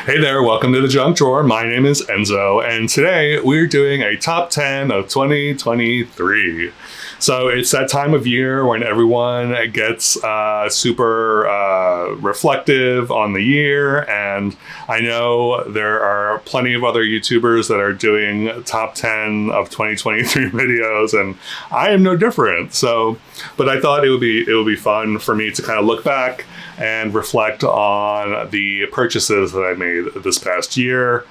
Hey there, welcome to the Junk Drawer. My name is Enzo, and today we're doing a top 10 of 2023. So it's that time of year when everyone gets super reflective on the year, and I know there are plenty of other YouTubers that are doing top 10 of 2023 videos, and I am no different. So, but I thought it would be fun for me to kind of look back and reflect on the purchases that I made this past year.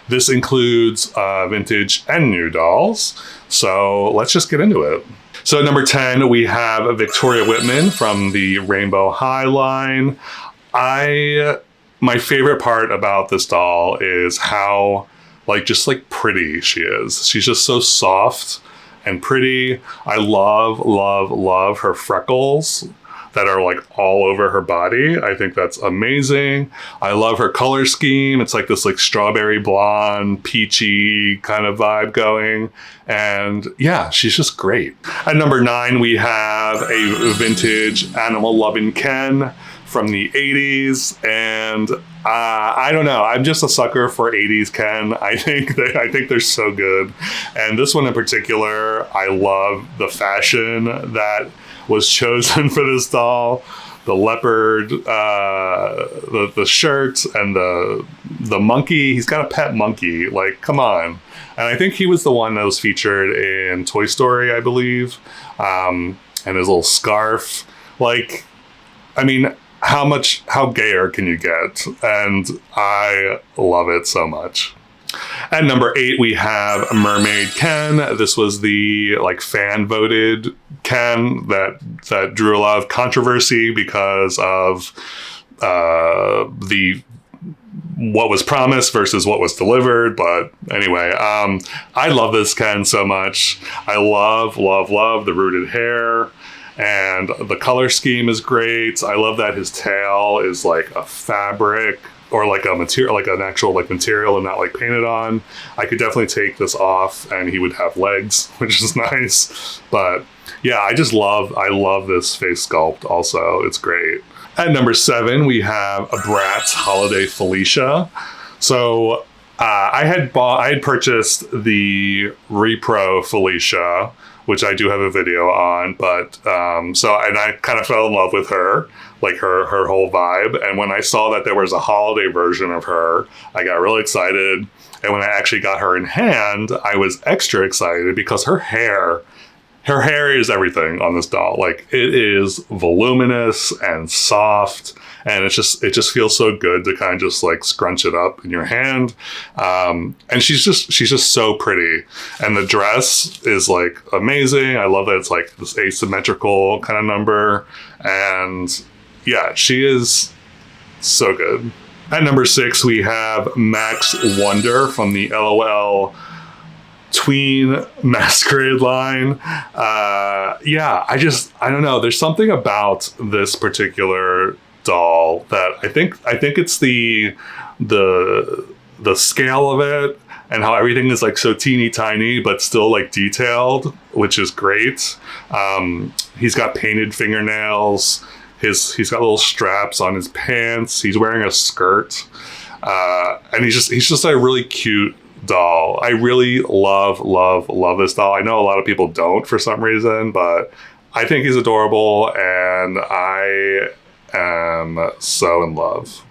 This includes vintage and new dolls. So let's just get into it. So at number 10, we have Victoria Whitman from the Rainbow High line. My favorite part about this doll is how just pretty she is. She's just so soft and pretty. I love her freckles that are all over her body. I think that's amazing. I love her color scheme. It's this strawberry blonde, peachy kind of vibe going. And yeah, she's just great. At number 9, we have a vintage Animal Lovin' Ken from the 80s. And I don't know. I'm just a sucker for 80s Ken. I think they're so good. And this one in particular, I love the fashion that was chosen for this doll. The leopard, the shirt, and the monkey. He's got a pet monkey. Come on. And I think he was the one that was featured in Toy Story, I believe. And his little scarf. How gayer can you get? And I love it so much. At number 8, we have Mermaid Ken. This was the fan voted Ken that drew a lot of controversy because of what was promised versus what was delivered. But anyway, I love this Ken so much. I love the rooted hair. And the color scheme is great. I love that his tail is a fabric or a material, an actual material and not painted on. I could definitely take this off and he would have legs, which is nice. But yeah, I love this face sculpt also. It's great. At number 7, we have a Bratz Holiday Felicia. So I had purchased the Repro Felicia, which I do have a video on, but and I kind of fell in love with her, her whole vibe. And when I saw that there was a holiday version of her, I got really excited. And when I actually got her in hand, I was extra excited because her hair is everything on this doll. It is voluminous and soft, and it just feels so good to kind of just scrunch it up in your hand. And she's just so pretty. And the dress is amazing. I love that it's this asymmetrical kind of number. And yeah, she is so good. At number 6, we have Max Wonder from the LOL Tween Masquerade line. I don't know. There's something about this particular doll that I think it's the scale of it and how everything is so teeny tiny but still detailed, which is great. He's got painted fingernails. He's got little straps on his pants. He's wearing a skirt, and he's just a really cute doll. I really love this doll. I know a lot of people don't for some reason, but I think he's adorable, and I am so in love.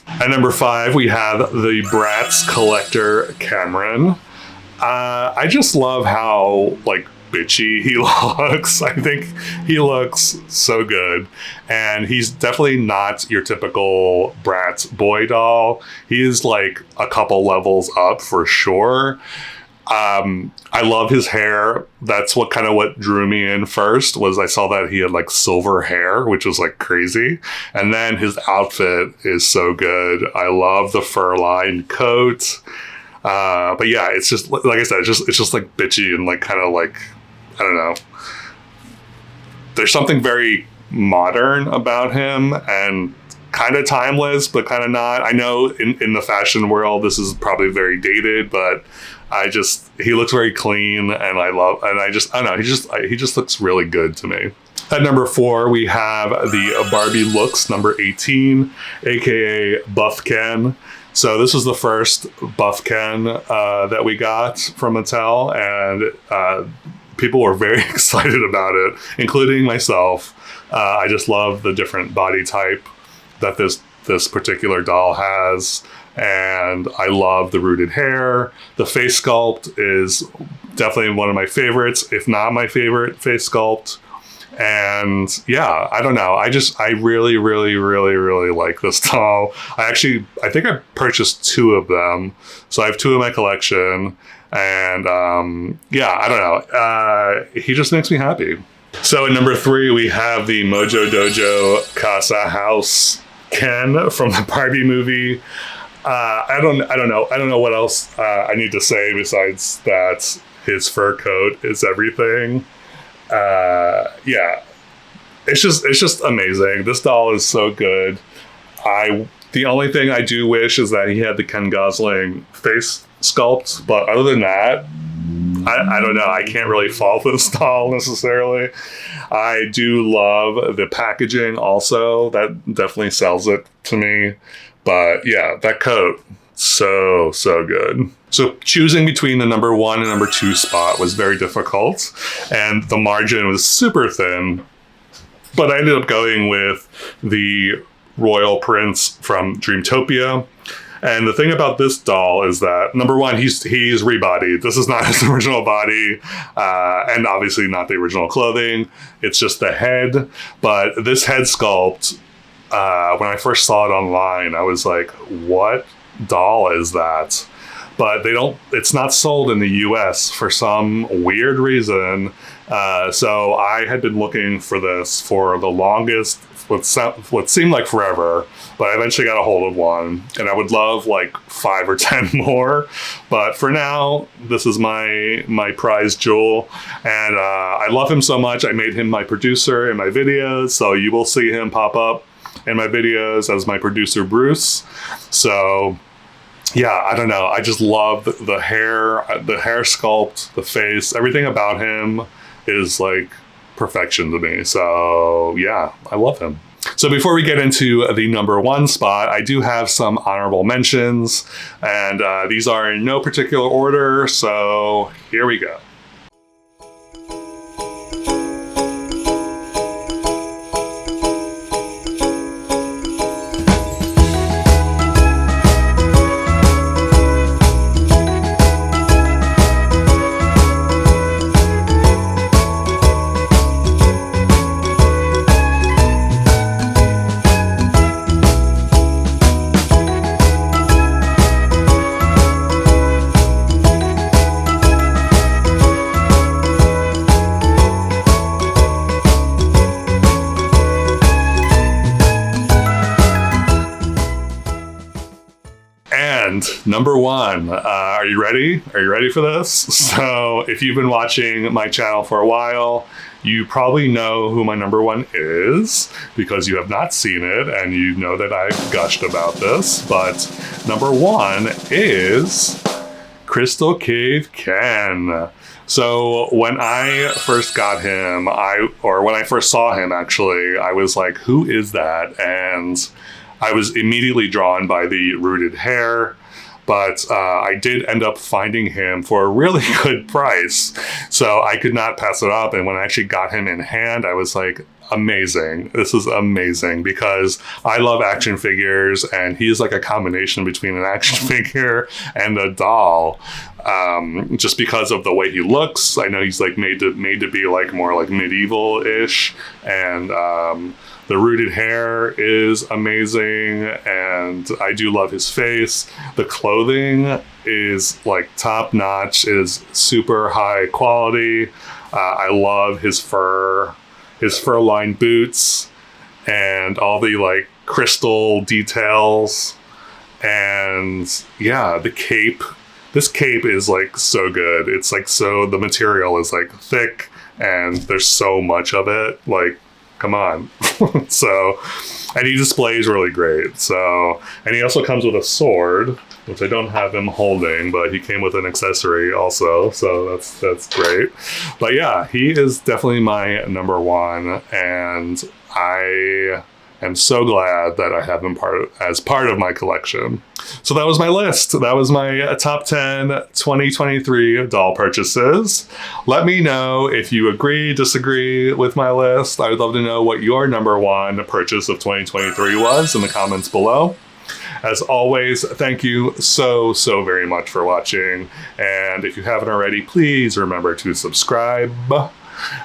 At number 5, we have the Bratz Collector Cameron. I just love how bitchy he looks. I think he looks so good, and he's definitely not your typical Bratz boy doll. He is a couple levels up for sure. I love his hair. That's what drew me in first. Was I saw that he had silver hair, which was crazy, and then his outfit is so good. I love the fur-lined coat. But yeah, it's just I said, it's just bitchy and kind of I don't know. There's something very modern about him and kind of timeless, but kind of not. I know in the fashion world, this is probably very dated, but he looks very clean, and I don't know, he just looks really good to me. At number 4, we have the Barbie Looks number 18, aka Buff Ken. So this was the first Buff Ken that we got from Mattel, and people were very excited about it, including myself. I just love the different body type that this particular doll has, and I love the rooted hair. The face sculpt is definitely one of my favorites, if not my favorite face sculpt. And yeah, I don't know. I really, really, really, really like this doll. I think I purchased 2 of them. So I have 2 in my collection. And yeah, I don't know. He just makes me happy. So at number 3, we have the Mojo Dojo Casa House Ken from the Barbie movie. I don't know what else I need to say besides that his fur coat is everything. Yeah, it's just amazing. This doll is so good. The only thing I do wish is that he had the Ken Gosling face sculpt, but other than that, I don't know. I can't really fault this doll necessarily. I do love the packaging also. That definitely sells it to me. But yeah, that coat, so good. So choosing between the number 1 and number 2 spot was very difficult, and the margin was super thin. But I ended up going with the Royal Prince from Dreamtopia. And the thing about this doll is that, number 1, he's rebodied. This is not his original body, and obviously not the original clothing. It's just the head. But this head sculpt, when I first saw it online, I was like, what doll is that? But it's not sold in the US for some weird reason. So I had been looking for this for the longest, what seemed like forever, but I eventually got a hold of one, and I would love like 5 or 10 more. But for now, this is my prize jewel, and I love him so much. I made him my producer in my videos, so you will see him pop up in my videos as my producer Bruce. So yeah, I don't know. I just love the hair sculpt, the face, everything about him is like perfection to me. So yeah, I love him. So before we get into the number 1 spot, I do have some honorable mentions, and these are in no particular order. So here we go. Number 1, are you ready? Are you ready for this? So if you've been watching my channel for a while, you probably know who my number 1 is because you have not seen it and you know that I've gushed about this. But number 1 is Crystal Cave Ken. So when I first got him, when I first saw him actually, I was like, who is that? And I was immediately drawn by the rooted hair. But I did end up finding him for a really good price. So I could not pass it up. And when I actually got him in hand, I was like, amazing. This is amazing because I love action figures, and he's like a combination between an action figure and a doll. Just because of the way he looks. I know he's like made to be like more like medieval-ish, and the rooted hair is amazing, and I do love his face. The clothing is like top notch. It is super high quality. I love his fur-lined boots, and all the like crystal details. And yeah, the cape. This cape is like so good. It's like the material is like thick, and there's so much of it. Like, come on. So, and he displays really great. So, and he also comes with a sword, which I don't have him holding, but he came with an accessory also. So that's great. But yeah, he is definitely my number 1, and I am so glad that I have them as part of my collection. So that was my list. That was my top 10 2023 doll purchases. Let me know if you agree, disagree with my list. I would love to know what your number one purchase of 2023 was in the comments below. As always, thank you so very much for watching. And if you haven't already, please remember to subscribe.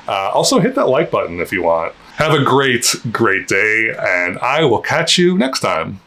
Also hit that like button if you want. Have a great day, and I will catch you next time.